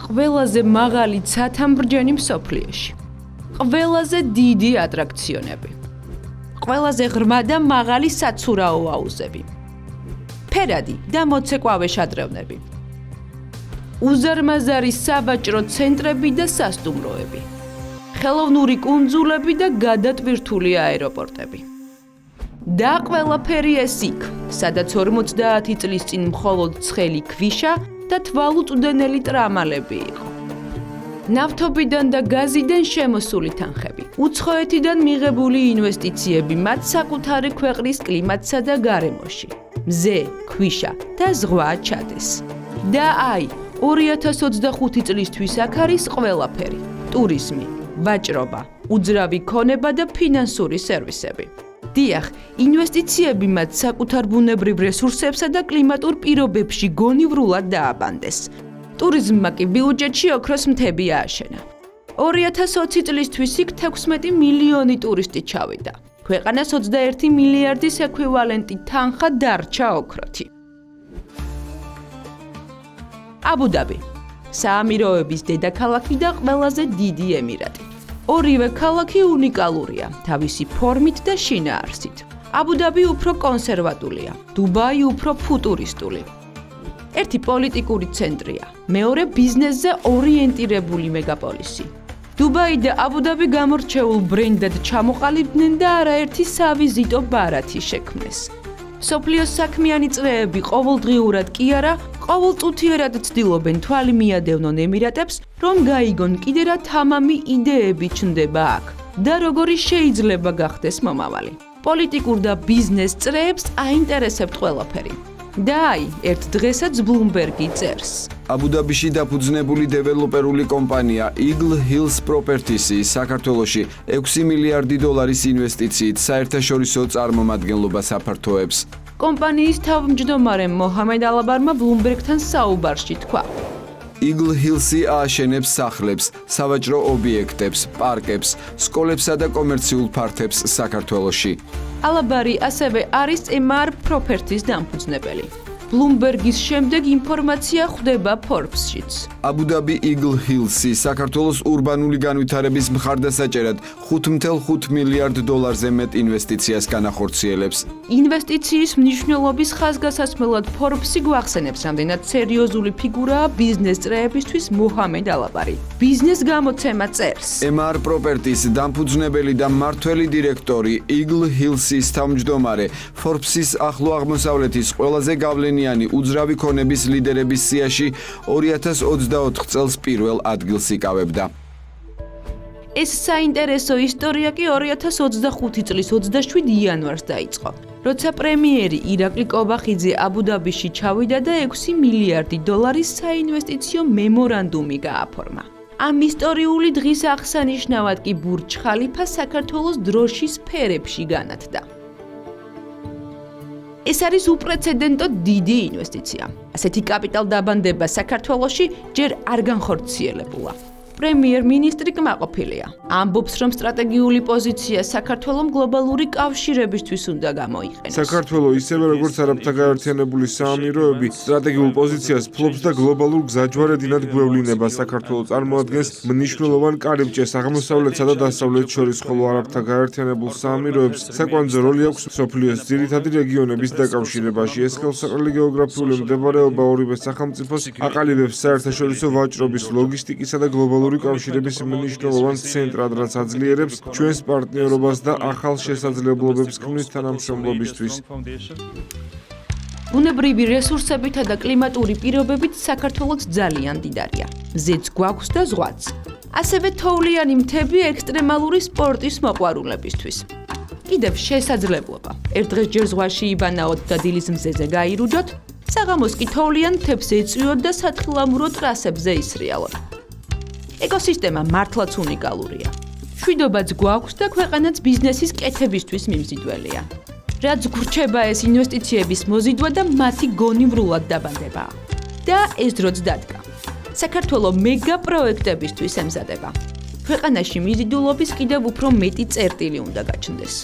ყველაზე მაღალი ცათამბჯენი მსოფლიოში. ყველაზე დიდი ატრაქციონები. ყველაზე ღრმა და მაღალი საცურაო აუზები. ფერადი და მოცეკვავე შადრევნები. უზარმაზარი საბაჭრო ცენტრები და სასტუმროები. ხელოვნური კუნძულები და გადატვირთული აეროპორტები. და ყველაფერი ეს იქ, სადაც 50 წლის წინ მხოლოდ ცხელი ქვიშა და თვალუწვდენელი ტრამალები იყო. ნავთობიდან და გაზიდან შემოსული თანხები, უცხოეთიდან მიღებული ინვესტიციები მათ საკუთარი ქვეყნის კლიმატსა და გარემოში. მზე, ქვიშა და ზღვა ჩადეს. და აი, 2025 წლისთვის აქ არის ყველაფერი: ტურიზმი, ვაჭრობა, უძრავი ქონება და ფინანსური სერვისები. დიახ, ინვესტიციები მათ საკუთარ ბუნებრივ რესურსებსა და კლიმატურ პირობებში გონივრულად დააბანდეს. ტურიზმმა კი ბიუჯეტში ოქროს მთები ააშენა. 2020 წლისთვის იქ 16 მილიონი ტურისტი ჩავიდა. ქვეყანას 21 მილიარდის ექვივალენტი თანხა დარჩა ოქროთი. აბუ-დაბი, საამიროების დედაქალაქი და ყველაზე დიდი ემირატი. ორივე ქალაქი უნიკალურია თავისი ფორმით და შინაარსით. აბუ-დაბი უფრო კონსერვატულია, დუბაი უფრო ფუტურისტული. ერთი პოლიტიკური ცენტრია, მეორე ბიზნესზე ორიენტირებული მეგაპოლისი. დუბაი და აბუ-დაბი გამორჩეულ ბრენდად ჩამოყალიბდნენ და არაერთი სავიზიტო ბარათი შექმნეს. მსოფლიოს საქმიანი წრეები ყოველდღიურად კი არა, ყოველწუთიერად ცდილობენ თვალი მიადევნონ ემირატებს, რომ გაიგონ კიდე რა თამამი იდეები ჩნდება აქ და როგორი შეიძლება გახდეს მომავალი. პოლიტიკურ და ბიზნეს წრეებს აინტერესებთ ყველაფერი. და აი, ერთ დღესაც Bloomberg-ი წერს. აბუ-დაბიში დაფუძნებული დეველოპერული კომპანია Eagle Hills Properties-ი საქართველოში 6 მილიარდი დოლარის ინვესტიციით საერთაშორისო წარმომადგენლობას აფართოებს. კომპანიის თავმჯდომარე მოჰამედ ალაბარმა Bloomberg-თან საუბარში თქვა: Eagle Hills-ი ააშენებს სახლებს, სავაჭრო ობიექტებს, პარკებს, სკოლებსა და კომერციულ ფართებს საქართველოში. ალაბარი ასევე არის MR Properties დამფუძნებელი. Bloomberg-ის შემდეგ ინფორმაცია ხვდება Forbes-შიც. აბუ-დაბი Eagle Hills-ი საქართველოს ურბანული განვითარების მხარდასაჭერად 5.5 მილიარდ დოლარზე მეტ ინვესტიციას განახორციელებს. ინვესტიციის მნიშვნელობის ხაზგასაცმელად Forbes-ი გვახსენებს, რამდენად სერიოზული ფიგურაა ბიზნეს წრეებისთვის მოჰამედ ალაბარი. ბიზნეს გამოცემა წერს. MR Properties დამფუძნებელი და მმართველი დირექტორი Eagle Hills-ის თავმჯდომარე Forbes-ის ახლო აღმოსავლეთის ყველაზე გავლენიანი უძრავი ქონების ლიდერების სიაში 2024 წელს პირველ ადგილს იკავებდა. ეს საინტერესო ისტორია კი 2025 წლის 27 იანვარს დაიწყო, როცა პრემიერი ირაკლი კობახიძე აბუ-დაბიში ჩავიდა და 6 მილიარდი დოლარის საინვესტიციო მემორანდუმი გააფორმა. ამ ისტორიული დღის აღსანიშნავად კი ბურჯ ხალიფა საქართველოს დროშის ფერებში განათდა. ეს არის უპრეცედენტო დიდი ინვესტიცია. ასეთი კაპიტალდაბანდება საქართველოში ჯერ არ განხორციელებულა. პრემიერ-მინისტრი კმაყოფილია. ამბობს, რომ სტრატეგიული პოზიცია საქართველოს გლობალური კავშირებისთვის უნდა გამოიყენოს. საქართველოს ისევე როგორც არაბთა გაერთიანებული საამიროები სტრატეგიულ პოზიციას ფლობს და გლობალურ გზაჯვარედინად გვევლინება. საქართველოს წარმოადგენს მნიშვნელოვან კარიბჭეს აღმოსავლეთსა და დასავლეთს შორის, ხოლო არაბთა გაერთიანებულ საამიროებს საკვანძო როლი აქვს მსოფლიოს ძირითადი რეგიონების დაკავშირებაში. ეს ხელსაყრელი გეოგრაფიული მდებარეობა ორივე სახელმწიფოს აყალიბებს საერთაშორისო ვაჭრობის, ლოგისტიკისა და გლობალური კავშირების მნიშვნელოვან ცენტრად, რაც აძლიერებს ჩვენს პარტნიორობას და ახალ შესაძლებლობებს ქმნის თანამშრომლობისთვის. ბუნებრივი რესურსებითა და კლიმატური პირობებით საქართველოს ძალიან დიდარია. მზეც გვაქვს და ზღვაც. ასევე თოვლიანი მთები ექსტრემალური სპორტის მოყვარულებისთვის. კიდევ შესაძლებლობა. ერთ დღეს ჯერ ზღვაში იბანაოთ და დილის მზეზე გაირუჯოთ, საღამოს კი თოვლიან მთებს ეწვიოთ და სათხილამურო ტრასებზე ისრიალოთ. ეკოსისტემა მართლაც უნიკალურია. შვიდობაც გვაქვს და ქვეყანაც ბიზნესის კეთებისთვის მიმზიდველია. რაც გრჩება ეს ინვესტიციების მოზიდვა და მათი გონივრულად დაბანდება. და ეს დროც დადგა. საქართველოს მეგა პროექტებისთვის ემზადება. ქვეყანაში მიზიდულობის კიდევ უფრო მეტი წერტილი უნდა გაჩნდეს.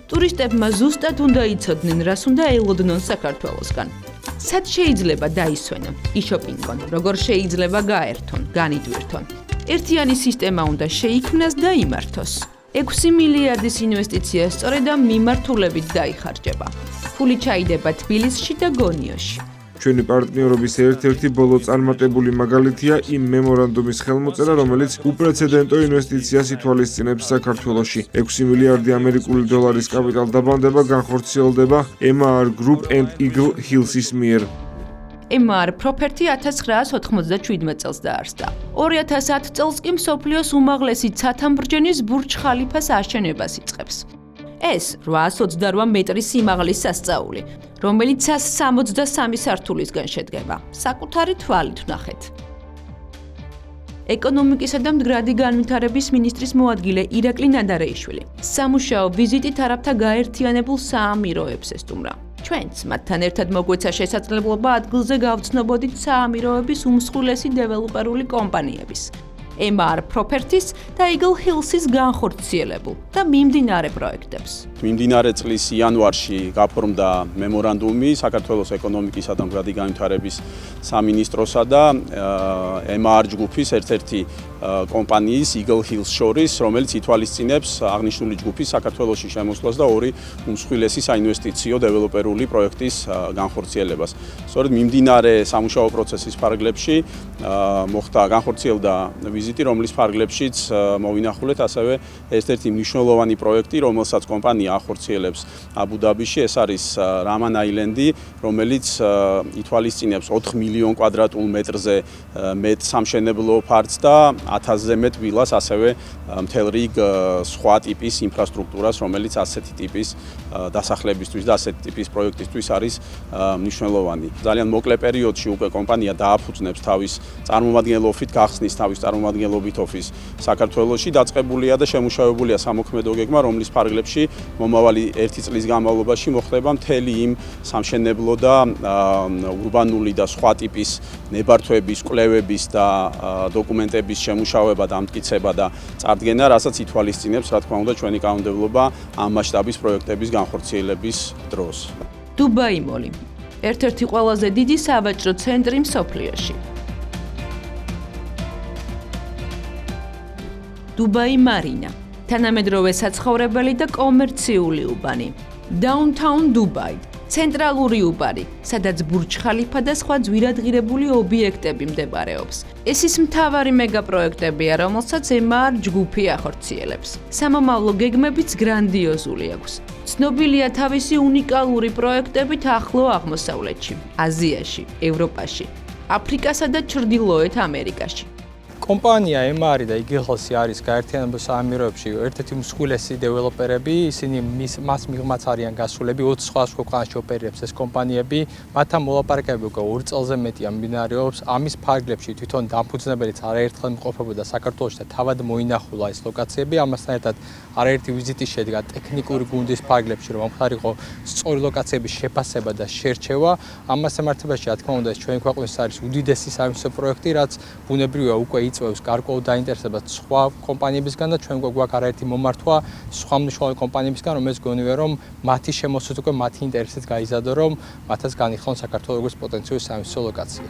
ტურისტებმა ზუსტად უნდა იცოდნენ, რას უნდა ელოდნონ საქართველოსგან. სად შეიძლება დაისვენონ, იშოპინგონ, როგორ შეიძლება გაერთონ, განიდვირთონ. ერთიანი სისტემა უნდა შეიქმნას და იმართოს. 6 მილიარდის ინვესტიცია სწორედ ამ მიმართულებით დაიხარჯება. ფული ჩაიდება თბილისში და გონიოში. ჩვენი პარტნიორობის ერთ-ერთი ბოლო წარმატებული მაგალითია იმ მემორანდუმის ხელმოწერა, რომელიც უპრეცედენტო ინვესტიციას ითვალისწინებს საქართველოში. 6 მილიარდი ამერიკული დოლარის კაპიტალდაბანდება განხორციელდება MR Group and Eagle Hills-ის მიერ. MR Property 1997 წელს დაარსდა. 2010 წელს კი მსოფლიოს უმაღლესი ცათამბჯენის ბურჯ ხალიფას აშენებას იწყებს. ეს 828 მეტრის სიმაღლის სასწაული, რომელიც 163 სართულისგან შედგება. საკუთარი თვალით ვნახეთ. ეკონომიკისა და მდგრადი განვითარების მინისტრის მოადგილე ირაკლი ნადარეიშვილი სამუშაო ვიზიტით არაბთა გაერთიანებულ საამიროებს ესტუმრა. ჩვენც მათთან ერთად მოგვეცა შესაძლებლობა ადგილზე გავცნობოდით საამიროების უმსხვილესი დეველოპერული კომპანიების, MR Properties და Eagle Hills-ის განხორციელებულ და მიმდინარე პროექტებს. მიმდინარე წლის იანვარში გაფორმდა მემორანდუმი საქართველოს ეკონომიკისა და მდგრადი განვითარების სამინისტროსა და MR ჯგუფის ერთ-ერთი კომპანიის Eagle Hills შორის, რომელიც ითვალისწინებს აღნიშნული ჯგუფის საქართველოში შემოსვლას და ორი უმსხვილესი საინვესტიციო დეველოპერული პროექტის განხორციელებას. სწორედ მიმდინარე სამუშაო პროცესის ფარგლებში მოხდა განხორციელდა ვიზიტი, რომლის ფარგლებშიც მოვინახულეთ ასევე ერთ-ერთი მნიშვნელოვანი პროექტი, რომელსაც კომპანია ახორციელებს აბუ-დაბიში, ეს არის Raman Island-ი, რომელიც ითვალისწინებს 4 მილიონ კვადრატულ მეტრზე მეტ სამშენებლო ფარცს და 1000-ზე მეტ ვილას, ასევე მთელ რიგ სხვა ტიპის ინფრასტრუქტურას, რომელიც ასეთი ტიპის დასახლებისთვის და ასეთი ტიპის პროექტისთვის არის მნიშვნელოვანი. ძალიან მოკლე პერიოდში უკვე კომპანია დააფუძნებს თავის წარმომადგენლობით, გახსნის თავის წარმომადგენლობით ოფისს საქართველოში, დაწყებულია და შემუშავებულია სამოქმედო გეგმა, რომლის ფარგლებში მომავალი 1 წლის განმავლობაში მოხდება მთელი იმ სამშენებლო და ურბანული და სხვა ტიპის ნებართვების, კვლევების და დოკუმენტების შემუშავება და ამტკიცება და წარდგენა, რასაც ითვალისწინებს, რა თქმა უნდა, ჩვენი კანონმდებლობა ამ მასშტაბის პროექტების განხორციელების დროს. დუბაი მოლი, ერთ-ერთი ყველაზე დიდი სავაჭრო ცენტრი მსოფლიოში. დუბაი მარინა, თანამედროვე საცხოვრებელი და კომერციული უბანი. Downtown Dubai, ცენტრალური უბანი, სადაც ბურჯ ხალიფა და სხვა ძვირადღირებული ობიექტები მდებარეობს. ეს ის მთავარი მეგაპროექტებია, რომელსაც MR ჯგუფი ახორციელებს. სამომავლო გეგმებიც გრანდიოზული აქვს. ცნობილია თავისი უნიკალური პროექტებით ახლო აღმოსავლეთში, აზიაში, ევროპაში, აფრიკასა და ჩრდილოეთ ამერიკაში. კომპანია MR და Eagle Hills არის გაერთიანებულ საამიროებში ერთ-ერთი მსხვილესი დეველოპერები, ისინი მას მიღმაც არიან გასულები 20 სხვა ქვეყანაში ოპერირებს ეს კომპანიები, მათთან მოლაპარაკებები უკვე 2 წელზე მეტია მიმდინარეობს, ამის ფარგლებში თვითონ დამფუძნებელიც არაერთხელ იმყოფებოდა საქართველოში და თავად მოინახულა ეს ლოკაციები, ამასთან ერთად არაერთი ვიზიტი შედგა ტექნიკური გუნდის ფარგლებში, რომ მომხდარიყო სწორი ლოკაციების შეფასება და შერჩევა, ამას სამართლებაში, რა თქმა უნდა, ეს ჩვენი ქვეყნის არის უდიდესი საინვესტიციო პროექტი, რაც ბუნებრივია უკვე იწვევს გარკვეულ დაინტერესებას სხვა კომპანიებისგან და ჩვენ გვაქვს არაერთი მომართვა სხვა მნიშვნელოვანი კომპანიებისგან, რომელიც გონია რომ მათი შემოსვლით უკვე მათი ინტერესით გაიზარდო, რომ მათაც განიხილონ საქართველოს როგორც პოტენციური საინვესტიციო ლოკაცია.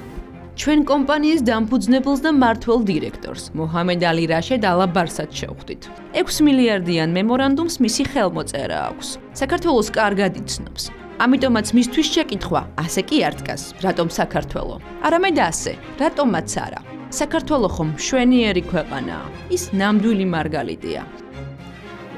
ჩვენ კომპანიის დამფუძნებელს და მმართველ დირექტორს, მოჰამედ ალი რაშედ ალაბარსაც შევხვდით. 6 მილიარდიან მემორანდუმს მისი ხელმოწერა აქვს. საქართველოს კარგად იცნობს. ამიტომაც მისთვის შეკითხვა, ასე კი არ დგას, რატომ საქართველო? არამედ ასე, რატომაც არა? საქართველო ხომ მშვენიერი ქვეყანაა, ის ნამდვილი მარგალიტია.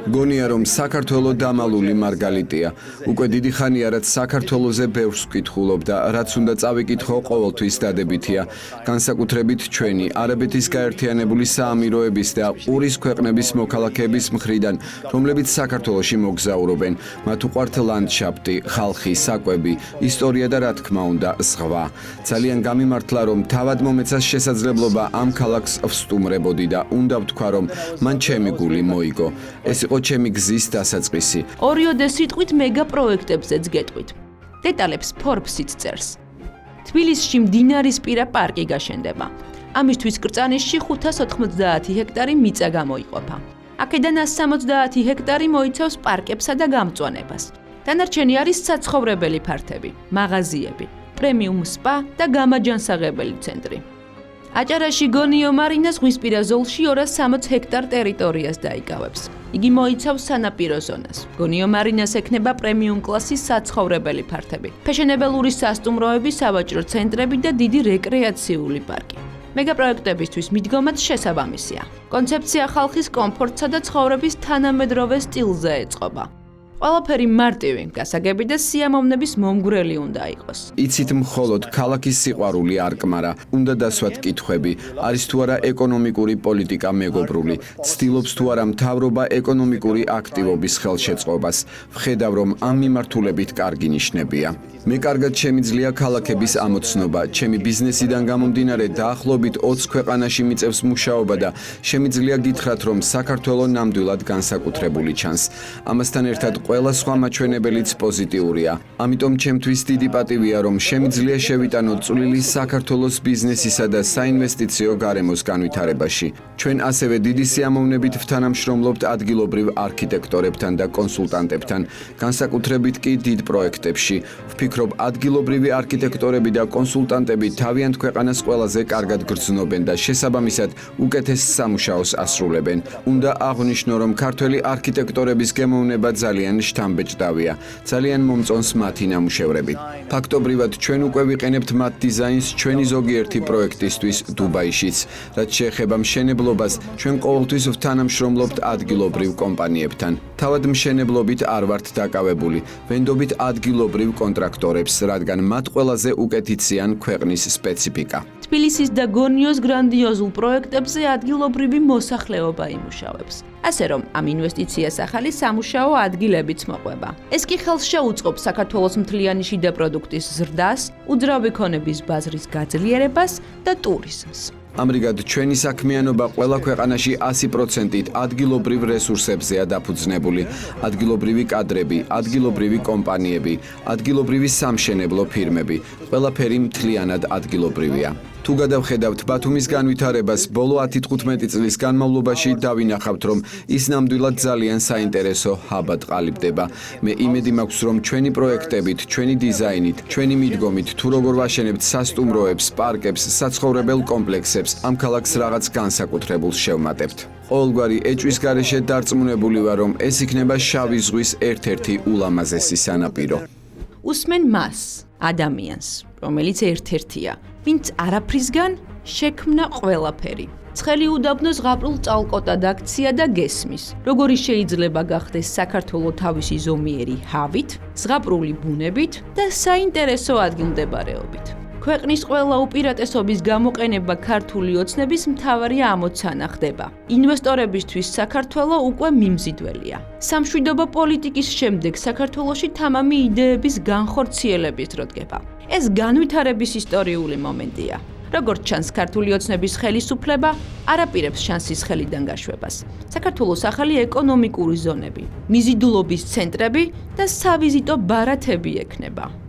გონია რომ საქართველო დამალული მარგალიტია. უკვე დიდი ხანია რაც საქართველოზე ბევრს ვკითხულობ და რაც უნდა წავიკითხო ყოველთვის დადებითია. განსაკუთრებით ჩვენი არაბეთის გაერთიანებული საამიროების და ყურის ქვეყნების მოქალაქეების მხრიდან, რომლებიც საქართველოში მოგზაურობენ. მათ უყვართ ლანდშაფტი, ხალხი, საკვები, ისტორია და რა თქმა უნდა, ზღვა. ძალიან გამიმართლა რომ თავად მომეცას შესაძლებლობა ამ ქალაქს ვსტუმრებოდი და უნდა ვთქვა რომ მან ჩემი გული მოიგო. ეს იყო ჩემი გზის დასაწყისი. ორიოდე სიტყვით მეგა პროექტებზეც გეტყვით. დეტალებს Forbes-იც წერს. თბილისში მდინარისპირა პარკი გაშენდება. ამისთვის კრწანისში 590 ჰექტარი მიწა გამოიყოფა. აქედან 170 ჰექტარი მოიცავს პარკებსა და გამწვანებას. დანარჩენი არის საცხოვრებელი ფართები, მაღაზიები, პრემიუმ სპა და გამაჯანსაღებელი ცენტრი. აჭარაში გონიო მარინა ზღვისპირა ზოლში 260 ჰექტარ ტერიტორიას დაიკავებს. იგი მოიცავს სანაპირო ზონას. გონიო მარინას ექნება პრემიუმ კლასის საცხოვრებელი ფართები, ფეშენებელური სასტუმროები, სავაჭრო ცენტრები და დიდი რეკრეაციული პარკი. მეგაპროექტებისთვის მიდგომაც შესაბამისია. კონცეფცია ხალხის კომფორტსა და ცხოვრების თანამედროვე სტილზე ეწყობა. ყველაფერი მარტივი, გასაგები და სიამოვნების მომგვრელი უნდა იყოს. იცით მხოლოდ ქალაქის სიყვარული არ კმარა, უნდა დასვათ კითხვები, არის თუ არა ეკონომიკური პოლიტიკა მეგობრული, ცდილობს თუ არა მთავრობა ეკონომიკური აქტივობის ხელშეწყობას. ვხედავ, რომ ამ მიმართულებით კარგი ნიშნებია. მე კარგად შემიძლია ქალაქების ამოცნობა, ჩემი ბიზნესიდან გამომდინარე დაახლოებით 20 ქვეყანაში მიწევს მუშაობა და შემიძლია გითხრათ, რომ საქართველოს ნამდვილად განსაკუთრებული ჩანს. ამასთან ერთად ყველა სხვა მაჩვენებელიც პოზიტიურია. ამიტომ ჩემთვის დიდი პატივია, რომ შემიძლია შევიტანოთ წვლილი საქართველოს ბიზნესისა და საინვესტიციო გარემოს განვითარებაში. ჩვენ ასევე დიდი სიამოვნებით ვთანამშრომლობთ ადგილობრივ არქიტექტორებთან და კონსულტანტებთან, განსაკუთრებით კი დიდ პროექტებში. ვფიქრობ, ადგილობრივი არქიტექტორები და კონსულტანტები თავიანთ ქვეყანას ყველაზე კარგად გრძნობენ და შესაბამისად უკეთეს სამუშაოს ასრულებენ. უნდა აღვნიშნო, რომ ქართველი არქიტექტორების გემოვნება ძალიან შთამბეჭდავია. ძალიან მომწონს მათი ნამუშევრები. ფაქტობრივად ჩვენ უკვე ვიყენებთ მათ დიზაინს ჩვენი ზოგიერთი პროექტისთვის დუბაიშიც. რაც შეეხება მშენებლობას, ჩვენ ყოველთვის ვთანამშრომლობთ ადგილობრივ კომპანიებთან. თავად მშენებლობით არ ვართ დაკავებული. ვენდობით ადგილობრივ კონტრაქტორებს, რადგან მათ ყველაზე უკეთიციან ქვეყნის სპეციფიკა. თბილისის და გონიოს გრანდიოზულ პროექტებზე ადგილობრივი მოსახლეობა იმუშავებს. ასე რომ, ამ ინვესტიციას ახალი სამუშაო ადგილებიც მოყვება. ეს კი ხელს შეუწყობს საქართველოს მთლიანი შიდა პროდუქტის ზრდას, უძრავი ქონების ბაზრის გაძლიერებას და ტურიზმს. ამრიგად, ჩვენი საქმიანობა ყველა ქვეყანაში 100%-ით ადგილობრივ რესურსებზეა დაფუძნებული. ადგილობრივი კადრები, ადგილობრივი კომპანიები, ადგილობრივი სამშენებლო ფირმები, ყველაფერი მთლიანად ადგილობრივია. თუ გადავხედავთ ბათუმის განვითარებას ბოლო 10-15 წლის განმავლობაში დავინახავთ, რომ ის ნამდვილად ძალიან საინტერესო ჰაბად ყალიბდება. მე იმედი მაქვს, რომ ჩვენი პროექტებით, ჩვენი დიზაინით, ჩვენი მიდგომით, თუ როგორ ვაშენებთ სასტუმროებს, პარკებს, საცხოვრებელ კომპლექსებს, ამ ქალაქს რაღაც განსაკუთრებულს შევმატებთ. ყოველგვარი ეჭვის გარეშე დარწმუნებული ვარ, რომ ეს იქნება შავი ზღვის ერთ-ერთი ულამაზესი სანაპირო. უსმენ მას, ადამიანს, რომელიც ერთ-ერთია, ვინც არაფრისგან შექმნა ყველაფერი. ცხელი უდაბნო ზღაპრულ წალკოტად აქცია და გესმის, როგორი შეიძლება გახდეს საქართველო თავისი ზომიერი ჰავით, ზღაპრული ბუნებით და საინტერესო ადგილმდებარეობით. ქვეყნის ყველა უპირატესობის გამოყენება ქართული ოცნების მთავარი ამოცანა ხდება. ინვესტორებისთვის საქართველო უკვე მიმზიდველია. სამშვიდობო პოლიტიკის შემდეგ საქართველოში თამამი იდეების განხორციელების დრო დგება. ეს განვითარების ისტორიული მომენტია. როგორც ჩანს, ქართული ოცნების ხელისუფლება არაპირებს შანსის ხელიდან გაშვებას. საქართველოს ახალი ეკონომიკური ზონები, მიზიდულობის ცენტრები და სავიზიტო ბარათები ექნება.